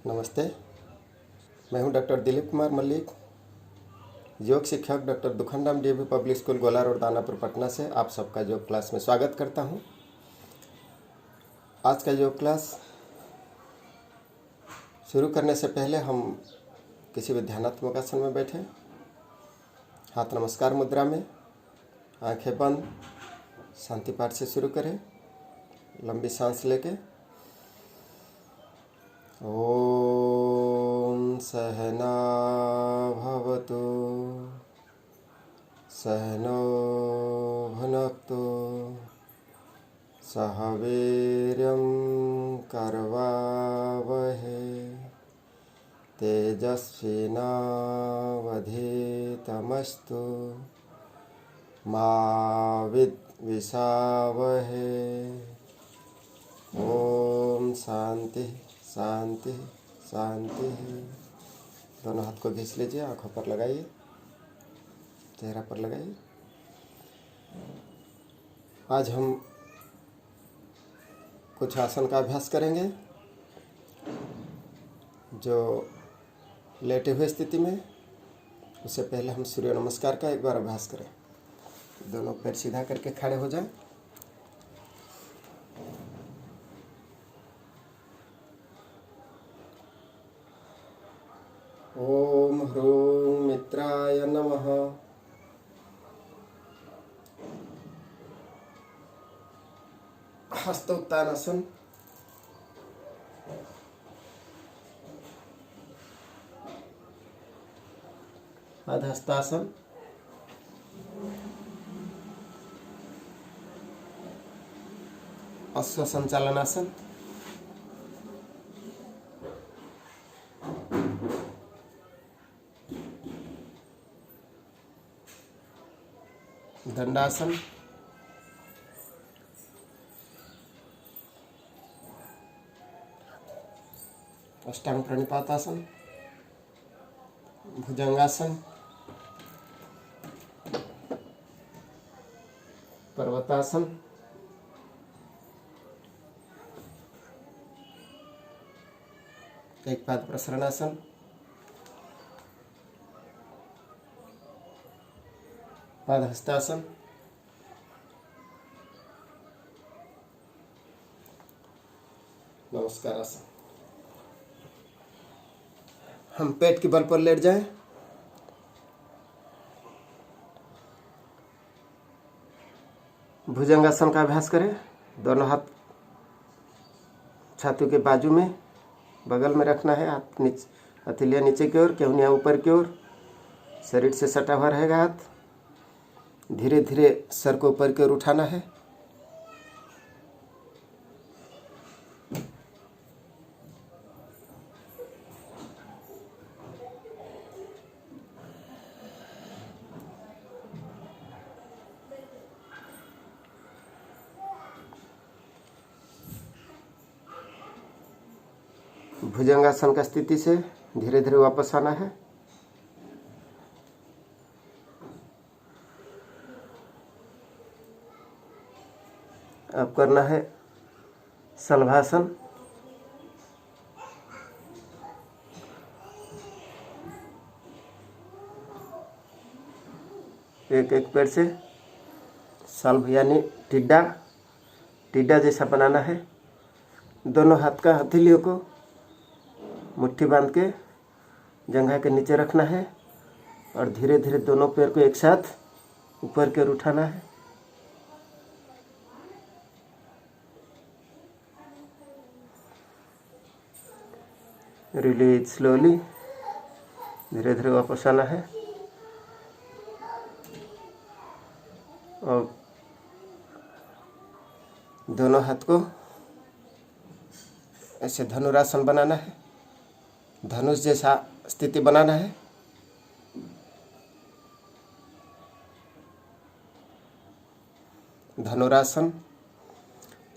नमस्ते। मैं हूं डॉक्टर दिलीप कुमार मल्लिक, योग शिक्षक डॉक्टर दुखनराम डीएवी पब्लिक स्कूल गोला रोड दानापुर पटना से आप सबका योग क्लास में स्वागत करता हूं। आज का योग क्लास शुरू करने से पहले हम किसी भी ध्यानात्मक आसन में बैठें, हाथ नमस्कार मुद्रा में, आंखें बंद, शांति पाठ से शुरू करें। लंबी सांस लेके ओम सहना भवतु सहनो भुनक्तु सह वीर्यं करवावहै तेजस्विनावधीतमस्तु मा विद्विषावहै। ओम शांति शांति शांति। दोनों हाथ को घिस लीजिए, आंखों पर लगाइए, चेहरा पर लगाइए। आज हम कुछ आसन का अभ्यास करेंगे जो लेटे हुए स्थिति में। उससे पहले हम सूर्य नमस्कार का एक बार अभ्यास करें। दोनों पैर सीधा करके खड़े हो जाएं। ओम ह्रूं मित्राय नमः। हस्तोत्तानासन, अधहस्तासन, अश्व संचालनासन, दंडासन, अष्टांग प्रणिपातासन, भुजंगासन, पर्वतासन, एक पाद प्रसरणासन, पादहस्तासन, नमस्कारासन। हम पेट के बल पर लेट जाएं। भुजंगासन का अभ्यास करें। दोनों हाथ छाती के बाजू में बगल में रखना है। हाथ नीचे, हथेलियाँ नीचे की ओर, केहनियाँ ऊपर की ओर, शरीर से सटा हुआ रहेगा हाथ। धीरे धीरे सर को ऊपर की ओर उठाना है। भुजंगासन का स्थिति से धीरे धीरे वापस आना है। अब करना है शलभासन। एक एक पैर से शलभ यानी टिड्डा जैसा बनाना है। दोनों हाथ का हथेलियों को मुट्ठी बांध के जंघा के नीचे रखना है और धीरे धीरे दोनों पैर को एक साथ ऊपर की ओर उठाना है। Release slowly. धीरे धीरे वापस आना है और दोनों हाथ को ऐसे धनुरासन बनाना है। धनुष जैसा स्थिति बनाना है। धनुरासन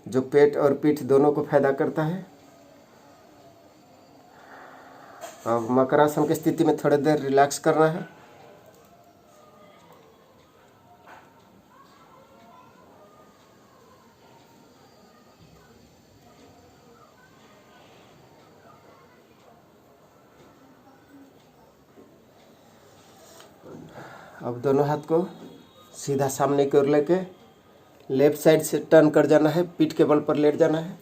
जो पेट और पीठ दोनों को फायदा करता है। और मकरासन की स्थिति में थोड़ी देर रिलैक्स करना है। अब दोनों हाथ को सीधा सामने की ओर लेके लेफ्ट साइड से टर्न कर जाना है, पीठ के बल पर लेट जाना है।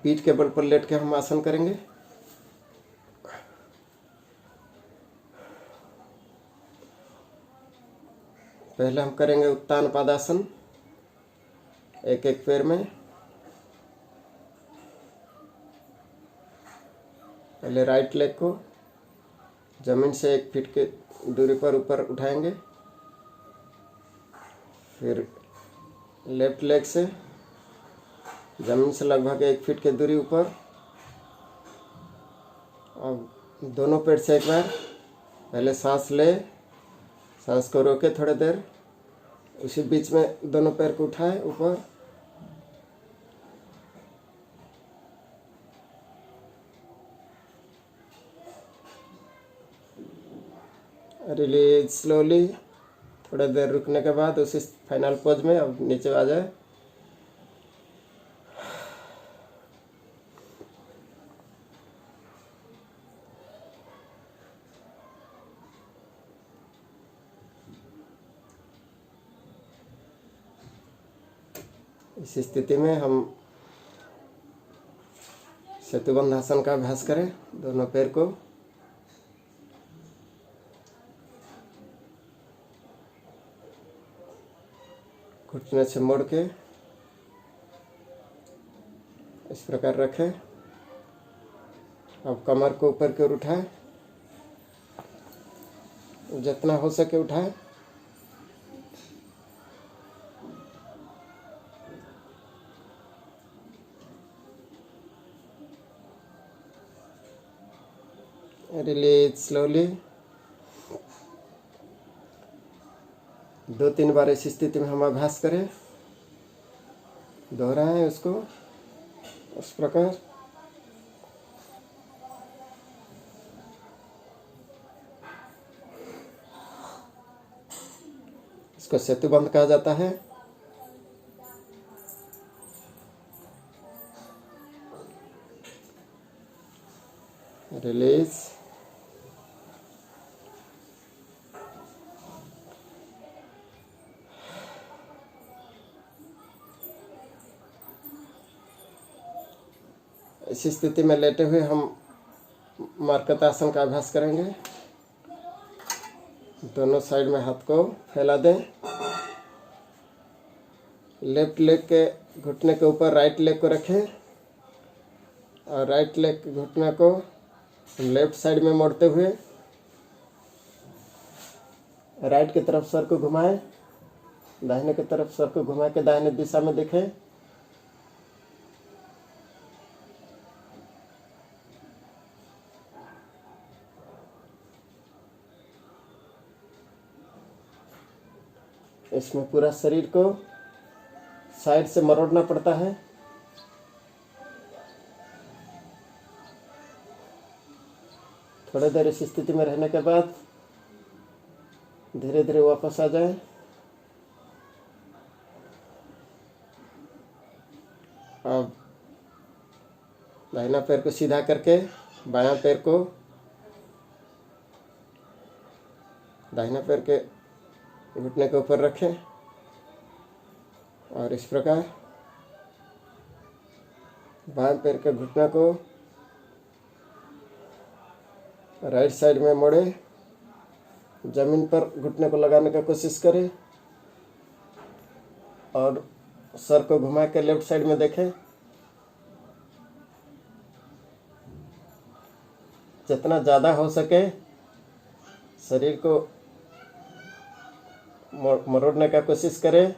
पीठ के बल पर लेट के हम आसन करेंगे। पहले हम करेंगे उत्तान पादासन, एक एक पैर में। पहले राइट लेग को जमीन से 1 फीट के दूरी पर ऊपर उठाएंगे, फिर लेफ्ट लेग से जमीन से लगभग 1 फीट की दूरी ऊपर। अब दोनों पैर से एक बार पहले सांस ले, सांस को रोके थोड़ी देर, उसी बीच में दोनों पैर को उठाए ऊपर। Release slowly. थोड़ा देर रुकने के बाद उसी फाइनल पोज में अब नीचे आ जाए। इस स्थिति में हम सेतुबंध आसन का अभ्यास करें। दोनों पैर को घुटने से मोड़ के इस प्रकार रखें। अब कमर को ऊपर की ओर उठाएं, जितना हो सके उठाएं। Release slowly. 2-3 बार इस स्थिति में हम अभ्यास करें, दोहराएं उसको उस प्रकार। इसको सेतुबंध कहा जाता है। रिलीज। इस स्थिति में लेटे हुए हम मरकतासन का अभ्यास करेंगे। दोनों साइड में हाथ को फैला दें। लेफ्ट लेग के घुटने के ऊपर राइट लेग को रखें और राइट लेग के घुटने को लेफ्ट साइड में मोड़ते हुए राइट की तरफ सर को घुमाएं। दाहिने की तरफ सर को घुमा के दाहिने दिशा में देखें। इसमें पूरा शरीर को साइड से मरोड़ना पड़ता है। थोड़ी देर इस स्थिति में रहने के बाद धीरे धीरे वापस आ जाएं। अब दाहिना पैर को सीधा करके बायां पैर को दाहिना पैर के घुटने के ऊपर रखें और इस प्रकार बाएं पैर के घुटने को राइट साइड में मोड़े, जमीन पर घुटने को लगाने का कोशिश करें और सर को घुमा के लेफ्ट साइड में देखें। जितना ज़्यादा हो सके शरीर को मरोड़ने का कोशिश करें।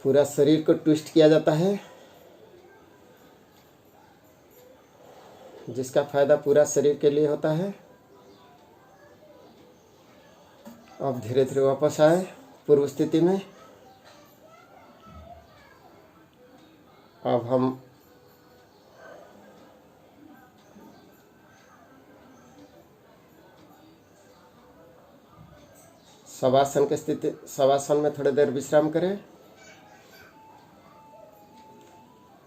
पूरा शरीर को ट्विस्ट किया जाता है, जिसका फायदा पूरा शरीर के लिए होता है। अब धीरे धीरे वापस आए पूर्व स्थिति में। अब हम शवासन की स्थिति, शवासन में थोड़ी देर विश्राम करें।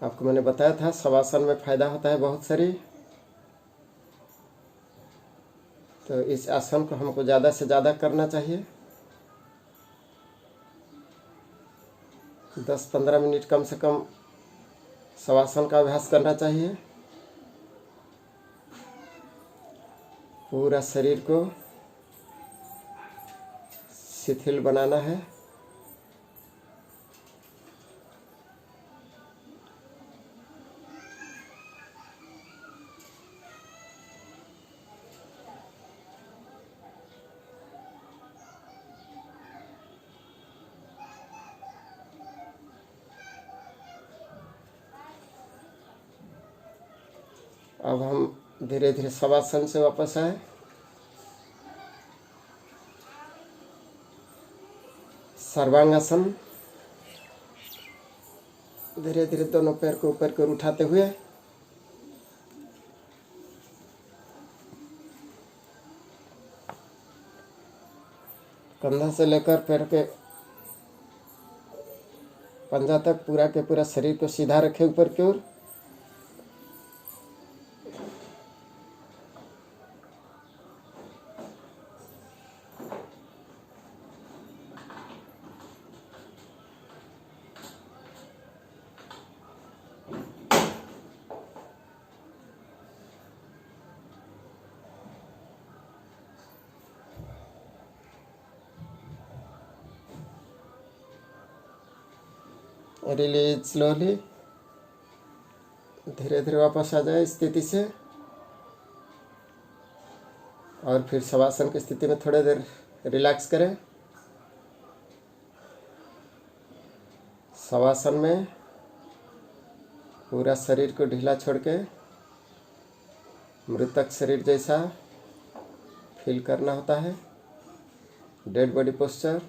आपको मैंने बताया था शवासन में फायदा होता है बहुत सारी। तो इस आसन को हमको ज़्यादा से ज़्यादा करना चाहिए। 10-15 मिनट कम से कम शवासन का अभ्यास करना चाहिए। पूरा शरीर को शिथिल बनाना है। अब हम धीरे धीरे शवासन से वापस आए। सर्वांगासन। धीरे धीरे दोनों पैर को ऊपर की ओर उठाते हुए कंधा से लेकर पैर के पंजा तक पूरा के पूरा शरीर को सीधा रखे ऊपर की ओर। Release slowly. धीरे धीरे वापस आ जाए स्थिति से और फिर शवासन की स्थिति में थोड़ी देर रिलैक्स करें। शवासन में पूरा शरीर को ढीला छोड़ के मृतक शरीर जैसा फील करना होता है। Dead body posture.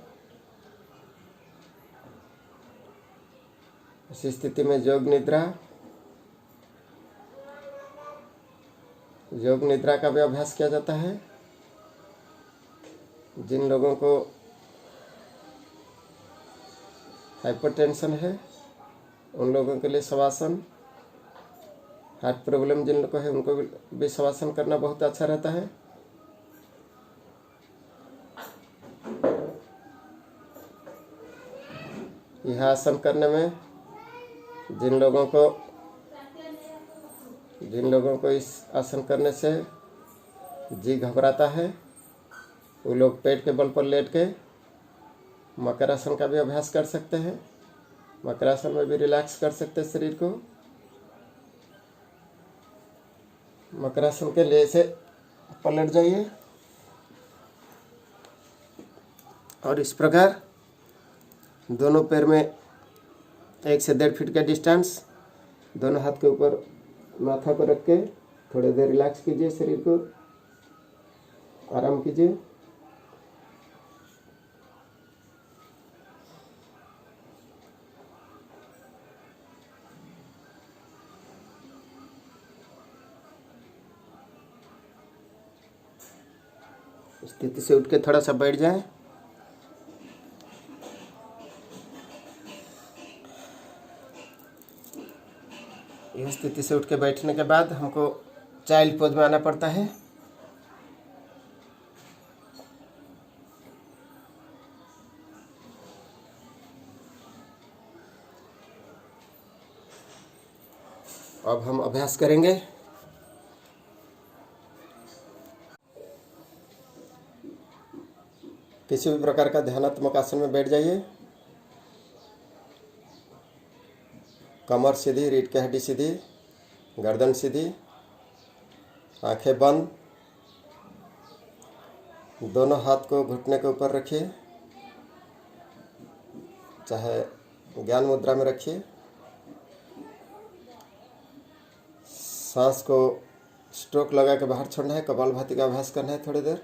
इस स्थिति में योग निद्रा का भी अभ्यास किया जाता है। जिन लोगों को हाइपरटेंशन है उन लोगों के लिए शवासन, हार्ट प्रॉब्लम जिन लोगों को है उनको भी शवासन करना बहुत अच्छा रहता है। यह आसन करने में जिन लोगों को इस आसन करने से जी घबराता है वो लोग पेट के बल पर लेट के मकरासन का भी अभ्यास कर सकते हैं। मकरासन में भी रिलैक्स कर सकते हैं शरीर को। मकरासन के लिए से पलट जाइए और इस प्रकार दोनों पैर में 1 से 1.5 फीट का डिस्टेंस, दोनों हाथ के ऊपर माथा को रख के थोड़ी देर रिलैक्स कीजिए, शरीर को आराम कीजिए। स्थिति से उठ के थोड़ा सा बैठ जाएं। यह स्थिति से उठ के बैठने के बाद हमको चाइल्ड पोज में आना पड़ता है। अब हम अभ्यास करेंगे। किसी भी प्रकार का ध्यानात्मक आसन में बैठ जाइए। कमर सीधी, रीढ़ की हड्डी सीधी, गर्दन सीधी, आंखें बंद। दोनों हाथ को घुटने के ऊपर रखिए, चाहे ज्ञान मुद्रा में रखिए। सांस को स्ट्रोक लगा के बाहर छोड़ना है। कपालभाति का अभ्यास करना है थोड़ी देर।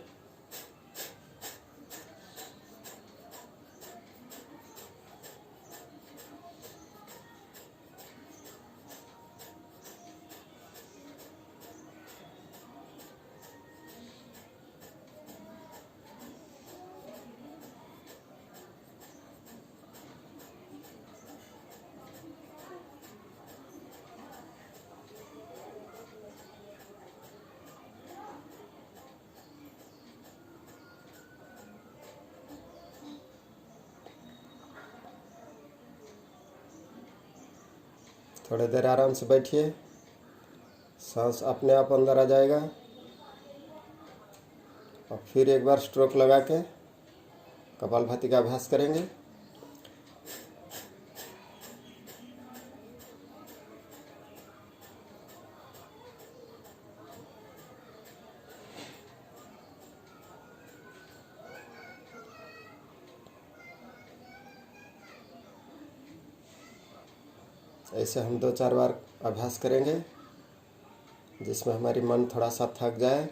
थोड़ी देर आराम से बैठिए, सांस अपने आप अंदर आ जाएगा और फिर एक बार स्ट्रोक लगा के कपालभाति का अभ्यास करेंगे। ऐसे हम 2-4 बार अभ्यास करेंगे जिसमें हमारी मन थोड़ा सा थक जाए।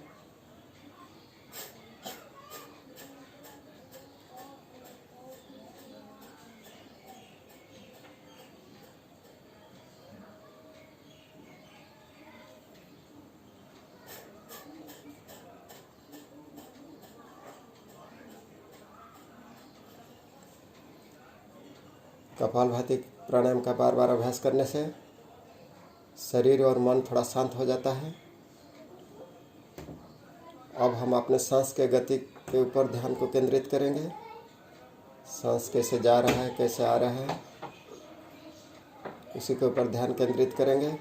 कपालभाति प्राणायाम का बार बार अभ्यास करने से शरीर और मन थोड़ा शांत हो जाता है। अब हम अपने सांस के गति के ऊपर ध्यान को केंद्रित करेंगे। सांस कैसे जा रहा है, कैसे आ रहा है, उसी के ऊपर ध्यान केंद्रित करेंगे।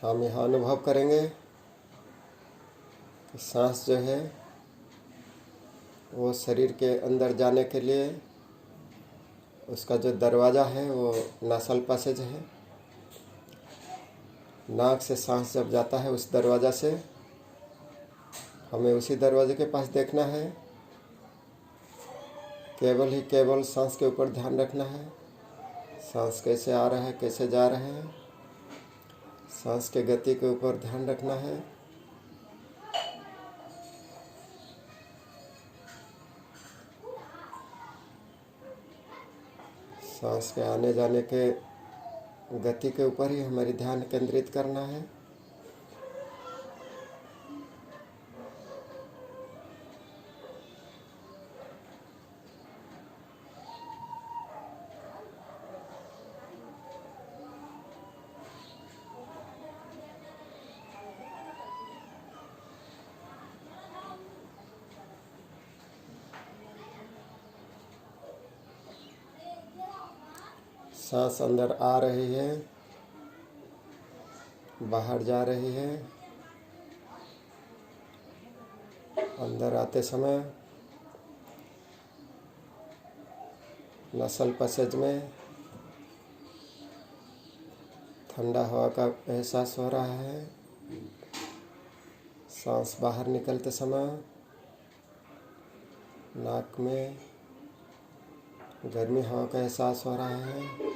हम यहाँ अनुभव करेंगे कि सांस जो है वो शरीर के अंदर जाने के लिए उसका जो दरवाज़ा है वो नासल पैसेज है। नाक से सांस जब जाता है उस दरवाज़ा से, हमें उसी दरवाजे के पास देखना है। केवल सांस के ऊपर ध्यान रखना है। सांस कैसे आ रहा है, कैसे जा रहा है, सांस के गति के ऊपर ध्यान रखना है। सांस के आने जाने के गति के ऊपर ही हमारी ध्यान केंद्रित करना है। सांस अंदर आ रही है, बाहर जा रही है। अंदर आते समय नसल पैसेज में ठंडा हवा का एहसास हो रहा है। सांस बाहर निकलते समय नाक में गर्मी हवा का एहसास हो रहा है।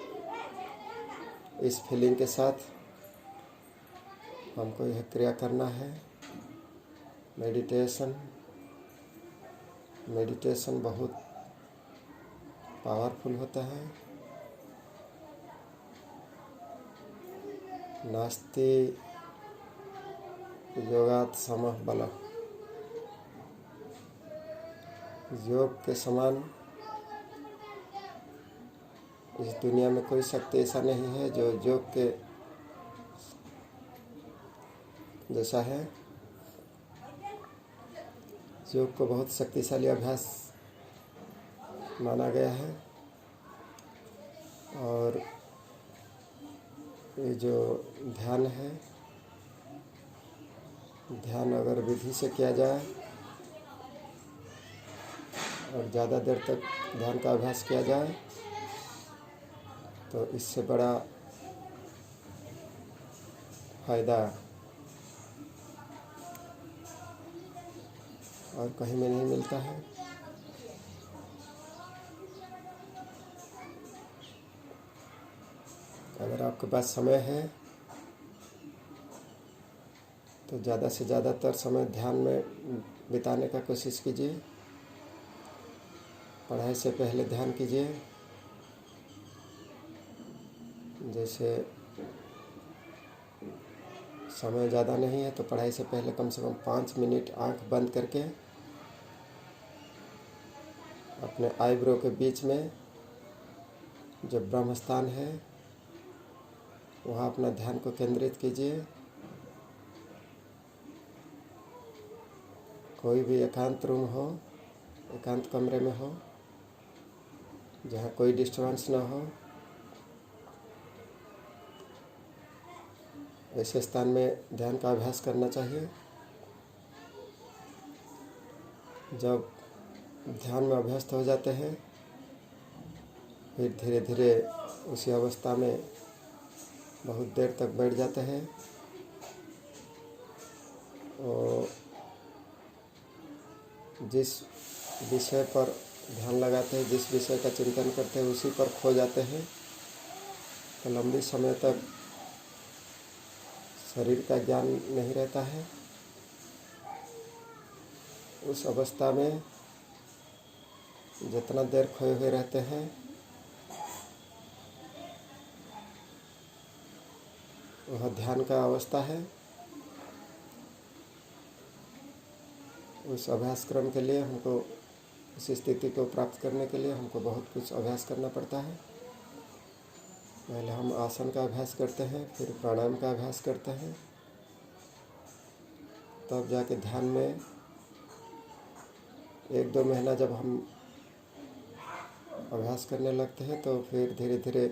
इस फीलिंग के साथ हमको यह क्रिया करना है। मेडिटेशन बहुत पावरफुल होता है। नास्ति योगात् समः बलः। योग के समान इस दुनिया में कोई शक्ति ऐसा नहीं है जो योग के जैसा है। योग को बहुत शक्तिशाली अभ्यास माना गया है और ये जो ध्यान है, ध्यान अगर विधि से किया जाए और ज़्यादा देर तक ध्यान का अभ्यास किया जाए तो इससे बड़ा फायदा और कहीं में नहीं मिलता है। अगर आपके पास समय है तो ज़्यादा से ज़्यादातर समय ध्यान में बिताने का कोशिश कीजिए। पढ़ाई से पहले ध्यान कीजिए। जैसे समय ज़्यादा नहीं है तो पढ़ाई से पहले कम से कम 5 मिनट आंख बंद करके अपने आईब्रो के बीच में जो ब्रह्म स्थान है वहाँ अपना ध्यान को केंद्रित कीजिए। कोई भी एकांत रूम हो, एकांत कमरे में हो जहाँ कोई डिस्टर्बेंस ना हो, ऐसे स्थान में ध्यान का अभ्यास करना चाहिए। जब ध्यान में अभ्यस्त हो जाते हैं फिर धीरे धीरे उसी अवस्था में बहुत देर तक बैठ जाते हैं और जिस विषय पर ध्यान लगाते हैं, जिस विषय का चिंतन करते हैं उसी पर खो जाते हैं। तो लंबी समय तक शरीर का ज्ञान नहीं रहता है। उस अवस्था में जितना देर खोए हुए रहते हैं वह ध्यान का अवस्था है। उस अभ्यास क्रम के लिए हमको, उस स्थिति को प्राप्त करने के लिए हमको बहुत कुछ अभ्यास करना पड़ता है। पहले हम आसन का अभ्यास करते हैं, फिर प्राणायाम का अभ्यास करते हैं, तब जाके ध्यान में 1-2 महीना जब हम अभ्यास करने लगते हैं तो फिर धीरे धीरे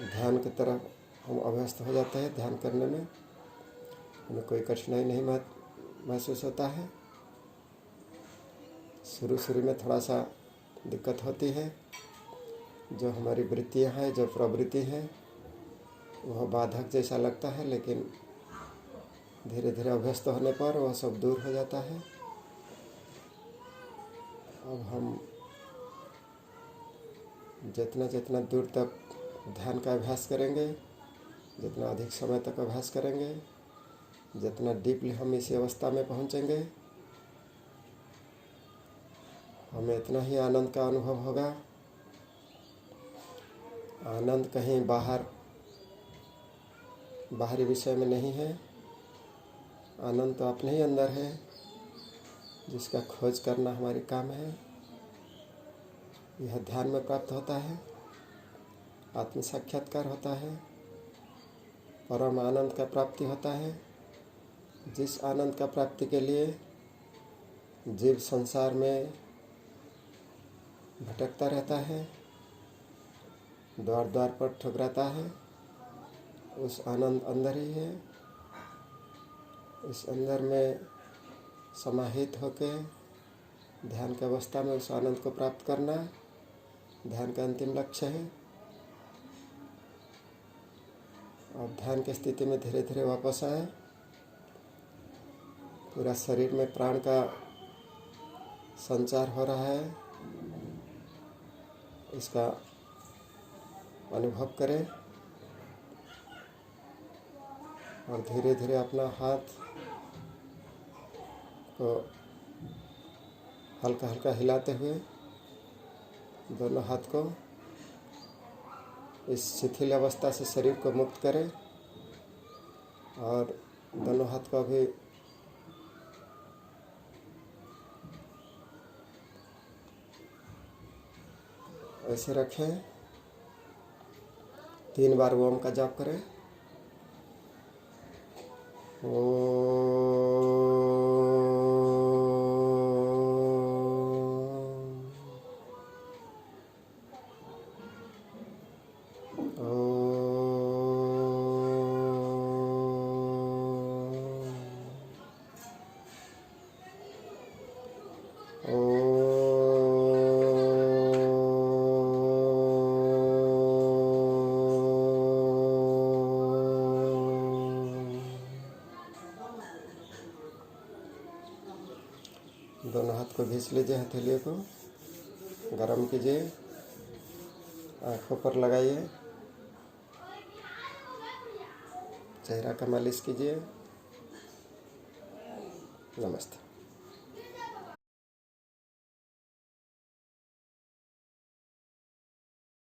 ध्यान की तरफ हम अभ्यस्त हो जाते हैं। ध्यान करने में हमें कोई कठिनाई नहीं महसूस होता है। शुरू में थोड़ा सा दिक्कत होती है। जो हमारी वृत्तियाँ हैं, जो प्रवृत्ति है, वह बाधक जैसा लगता है, लेकिन धीरे धीरे अभ्यस्त होने पर वह सब दूर हो जाता है। अब हम जितना दूर तक ध्यान का अभ्यास करेंगे, जितना अधिक समय तक अभ्यास करेंगे, जितना डीपली हम इसी अवस्था में पहुँचेंगे, हमें इतना ही आनंद का अनुभव होगा। आनंद कहीं बाहरी विषय में नहीं है। आनंद तो अपने ही अंदर है, जिसका खोज करना हमारी काम है। यह ध्यान में प्राप्त होता है, आत्म साक्षात्कार होता है, परम आनंद का प्राप्ति होता है। जिस आनंद का प्राप्ति के लिए जीव संसार में भटकता रहता है, द्वार द्वार पर ठुकराता है, उस आनंद अंदर ही है। इस अंदर में समाहित होकर ध्यान की अवस्था में उस आनंद को प्राप्त करना ध्यान का अंतिम लक्ष्य है। अब ध्यान की स्थिति में धीरे धीरे वापस आए। पूरा शरीर में प्राण का संचार हो रहा है, इसका अनुभव करें और धीरे धीरे अपना हाथ को हल्का हल्का हिलाते हुए दोनों हाथ को इस शिथिल अवस्था से शरीर को मुक्त करें और दोनों हाथ को अभी ऐसे रखें। 3 बार ओम का जाप करें। दोनों हाथ को घिस लीजिए, हथेलियों को गरम कीजिए, आँखों पर लगाइए, चेहरा का मालिश कीजिए। नमस्ते।